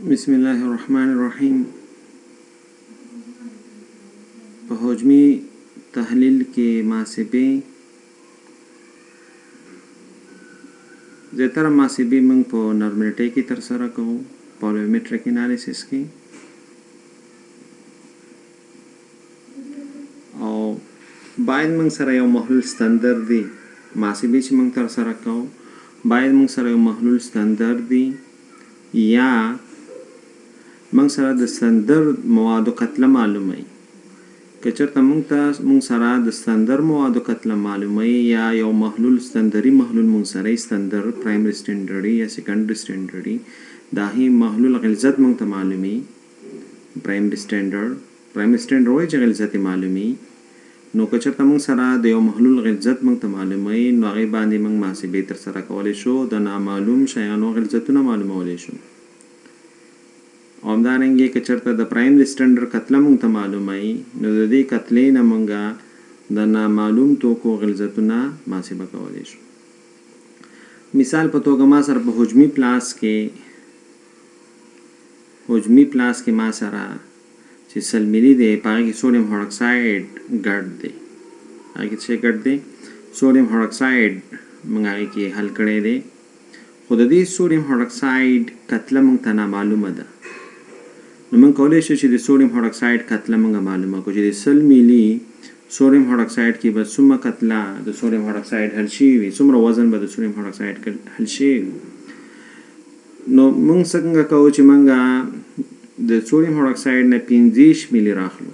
بسم الله الرحمن الرحیم. په حجمی تحلیل کې محاسبې زیاتره محاسبې موږ په نارملټی کې ترسره کوو، volumetric انالیسیس کې، او باید موږ سره یو محلول ستندر دی. محاسبې چې موږ ترسره کوو باید موږ سره یو محلول ستندر دی یا موږ سره د ستندر موادو کتله معلومه. که چېرته موږ سره د ستندر موادو کتله معلومه یا یو محلول ستندري محلول موږ سره ستندر پرایمري سټنډرډي یا سیکنډري سټنډرډي دا هی محلول غلظت موږ ته معلومي. پرایمري سټنډرډ وایي چې غلظت معلومي. نو که چېرته موږ سره د یو محلول غلظت موږ ته معلومه نو هغې باندې موږ محاسبې ترسره کولی شو، د نامعلوم شیانو غلظتونه معلومولی شو. او همدارنګې که چېرته د پرایمري سټنډرډ کتله موږ ته معلومه نو د دې کتلې نه موږ د نامعلوم توکو غلظتونه محاسبه کولی شو. مثال په توګه ما سره په حجمي پلاس کې ما سره چې 100 ملي دی، په هغې کې سوډیم هایدروکساید ګډ دی. هغې کې څه ګډ دی؟ سوډیم هایدروکساید موږ هغې کې حل کړی دی. خو د دې سوډیم هایدروکساید کتله موږ ته نامعلومه ده. نو موږ کولی شو چې د سوډیم هایدروکساید کتله موږ معلومه کړو چې د 100 ملي سوډیم هایدروکساید کې به څومره کتله د سوډیم هایدروکساید حل شوي وي، څومره وزن به د سوډیم هایدروکساید حل شوي وي. نو موږ څنګه کوو چې موږ د سوډیم هایدروکساید نه 25 ملي راخلو.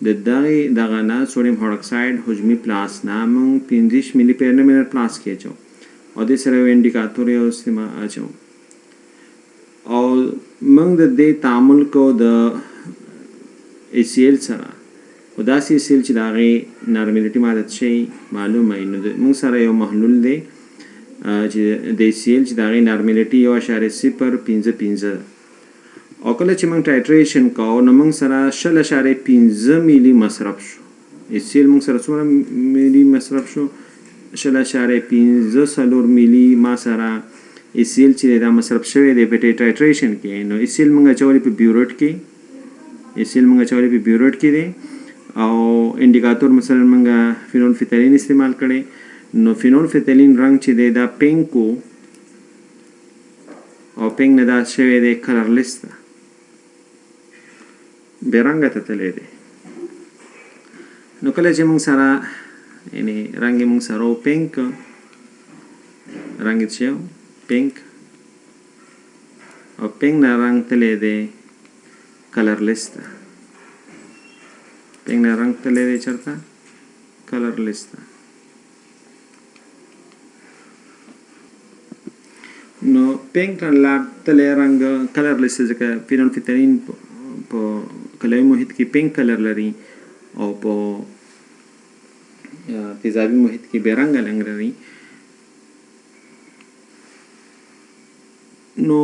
د دغه نه سوډیم هایدروکساید حجمي پلاس نه موږ 25 ملي په منټ پلاس کې اچو او د سره یو انډیکاتور یو استعمال اچو او موږ د دې تعامل کو د ACL سره. او داسې ACL چې د هغې نارملټي ماده شي معلومه وي. نو موږ سره یو محلول دی چې د ACL چې د هغې نارملټي 1.055 او کله چې موږ ټایټریشن کوو نو موږ سره 0.5 ملي مصرف شو. ACL موږ سره څومره ملي مصرف شو؟ 0.54 ملي ما سره ACL چې دا مصرف شوی دی په ټایټریشن کې. نو ACL موږ اچولی په بیوریټ کې دی او انډیکاتور مثلا موږ فینول فتالین استعمال کړی. نو فینول فتالین رنګ چې دی دا پینک و او پینک نه دا شوی دی کلرلیس ده، بې رنګه ته تللی دی. نو کله چې موږ سره یعنې رنګ یې موږ سره و پینک، رنګ یې څه و پینک، او پینک نه رنګ تللی دی کلرلیس ده. پینک نه رنګ تللی دی چېرته کلرلیس ده. نو پینک نه تللی رنګ کلرلیس ده ځکه فینول فتالین په کلوي محیط کې پینک کلر لري او په تیزابي محیط کې بې رنګه رنګ لري. نو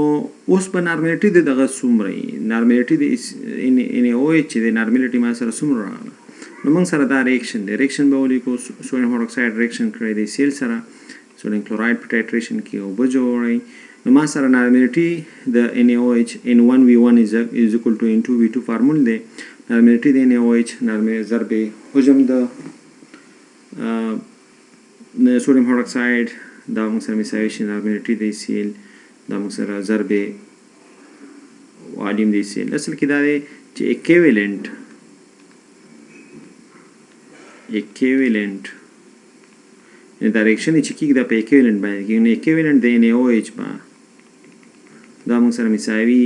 اوس په نارملټي د دغه څومره نارملټي د NaOH چې د نارملټي ما سره څومره راغله. نو موږ سره دا ریاکشن دی، ریاکشن به ولیکو. سوډیم هایدروکساید ریاکشن کړی دی ACL سره، سوډیم کلوراید په ټایټریشن کې اوبه جوړوي. نو ما سره نارملټي د NaOH N1V1 is equal to N2V2 فارمول دی. نارملټي د NaOH ضرب حجم د سوډیم هایدروکساید دا موږ سره مساوي شي نارملټي د ACL دا موږ سره ضرب والیم د ACL. اصل کې دا دی چې اکیویلنټ دا ریاکشن چې کېږي دا په اکیویلنټ باندې کېږي. نو اکیویلنټ د NaOH به دا موږ سره مساوي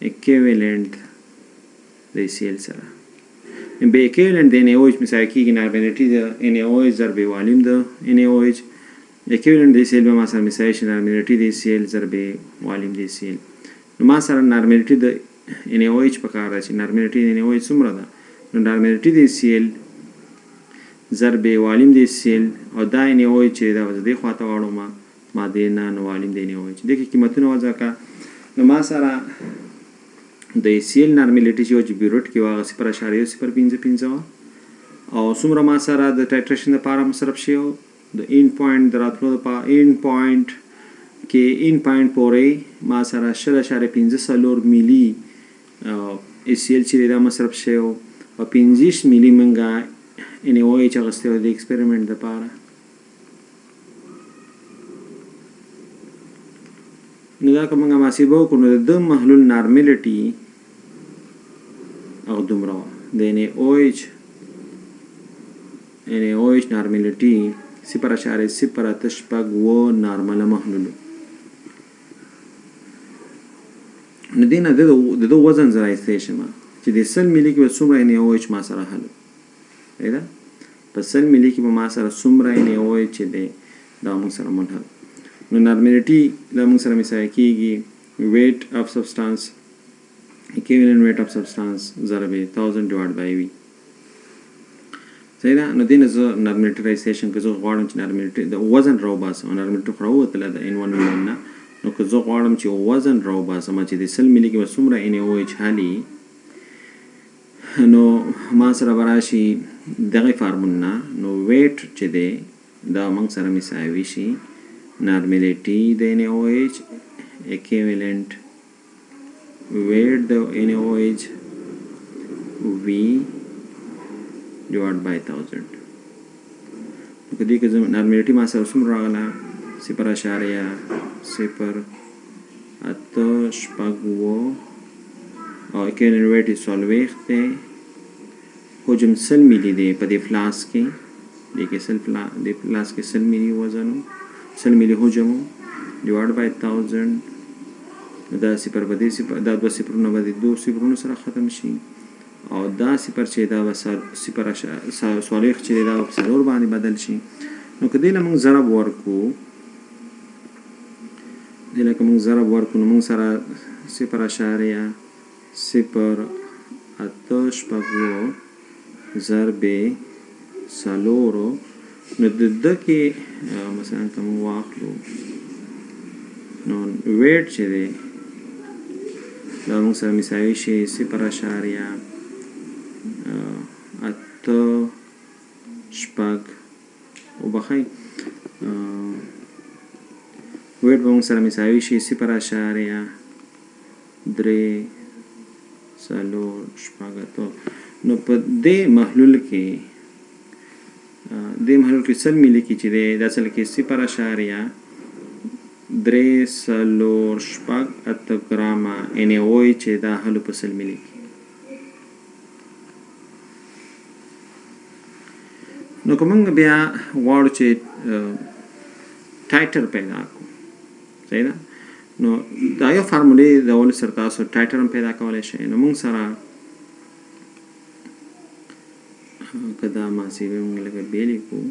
اکیویلنټ د ACL سره. به اکیویلنټ د NaOH مساوي کېږي نارملټي د NaOH ضرب والیم د NaOH. اکیویلنټ د ACL به ما سره مساوي شي نارملټي د ACL ضرب والیم د ACL. نو ما سره نارملټي د NaOH په کار راځي. نارملټي د NaOH څومره ده؟ نو نارملټي د ACL ضرب والیم د ACL او دا NaOH چې دا د دې خواته واړو ما دې نه نو والیم د NaOH دې کې قیمتونه وضع کړه. نو ما سره د ACL نارملټي چې و چې بیوریټ کې وه 0.055 او څومره ما سره د ټایټریشن لپاره مصرف شوی د این پوینټ د راتلو لپاره این پوینټ کې ان پوینټ پورې ما سره 0.15 ملي ACL چې دا مصرف شوی او 25 ملي منګه NaOH اغستی و د ایکسپریمنټ دپاره. نو دا که موږ محاسبه وکړو نو د محلول نارملټي هغه دومره وه د NaOH نارملټي 0.086 نارمله محلولو. نو دې نه د ده وزن زه رایستی شم چې د 100 ملي کې به څومره NaOH ما سره حل ده په 100 ملي کې به ما سره څومره NaOH چې دی دا موږ سره منحل. نو نارملټي دا موږ سره مساوي کېږي weight of substance equivalent weight of substance ضرب 1000 divided by V. صحیح ده. نو دې نه زه نارملټرایزیشن که زه غواړم چې نارملټي د وزن راوباسم او نارملټي خو راووتله د N1 نه نو که زه غواړم چې وزن راوباسم چې د 100 ملي کې به څومره NaOH حلي نو ما سره به راشي دغه فارمول نه نو ویټ چې دی دا موږ سره مساوي شي نارملټي د NaOH equivalent weight د NaOH V divided by 1000. نو که دې کې نارملټي ما سره څومره راغله 0.08 او equivalent weight یې 40 دی. حجم 100 ملي دی په دې فلاسک کې دې فلاسک کې 100 ملي وزن 100 ملي حجم divided by 1000 دا صفر به دې صفر دا 2 صفرونه به دې 2 صفرونو سره ختم شي او دا صفر چې دا به 0.40 چې دا په 4 باندې بدل شي. نو که دې له موږ ضرب ورکو نو موږ سره 0.08 ضرب 4 نو د کې مثلا که موږ واخلو نو ویټ چې دی دا موږ سره مساوي شي 0.8 وبخئ ویټ به موږ سره مساوي شي 0.3 نو په دې محلول کې 100 ملي کې چې دی دا اصل کې 0.3 ګرامه NaOH چې دا حلو په 100 ملي کې. نو که موږ بیا غواړو چې ټایټر پیدا کړو صحیح ده نو دا یو فارمولې د اول سره تاسو ټایټر هم پیدا کولی شئ. نو موږ سره که دا محاسبې موږ لږه بیلې کړو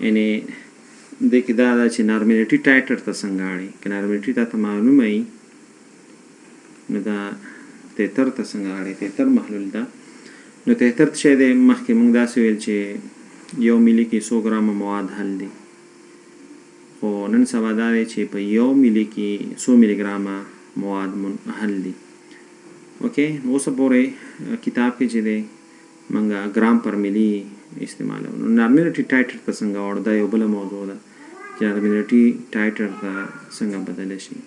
یعنې دې کې دا ده چې نارملټي ټایټر ته څنګه اړي که نارملټي تا ته معلومه وي نو دا تیتر ته څنګه اړي تیتر محلول ده. نو تیتر څه دی مخکې موږ داسې ویل چې 1 ملي کې 100 ګرامه مواد حل دي خو نن سبا دا دی چې په 1 ملي کې 100 ملي ګرامه مواد حل دي. اوکې نو اوس پورې کتاب کې چې دی موږ ګرام پر ملي استعمالو. نو نارملټي ټایټر ته څنګه وړو دا یو بله موضوع ده چې نارملټي ټایټر ته څنګه بدله شي.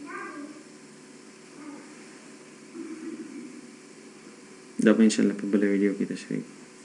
دا به انشاءالله په بله ویډیو کې تشریح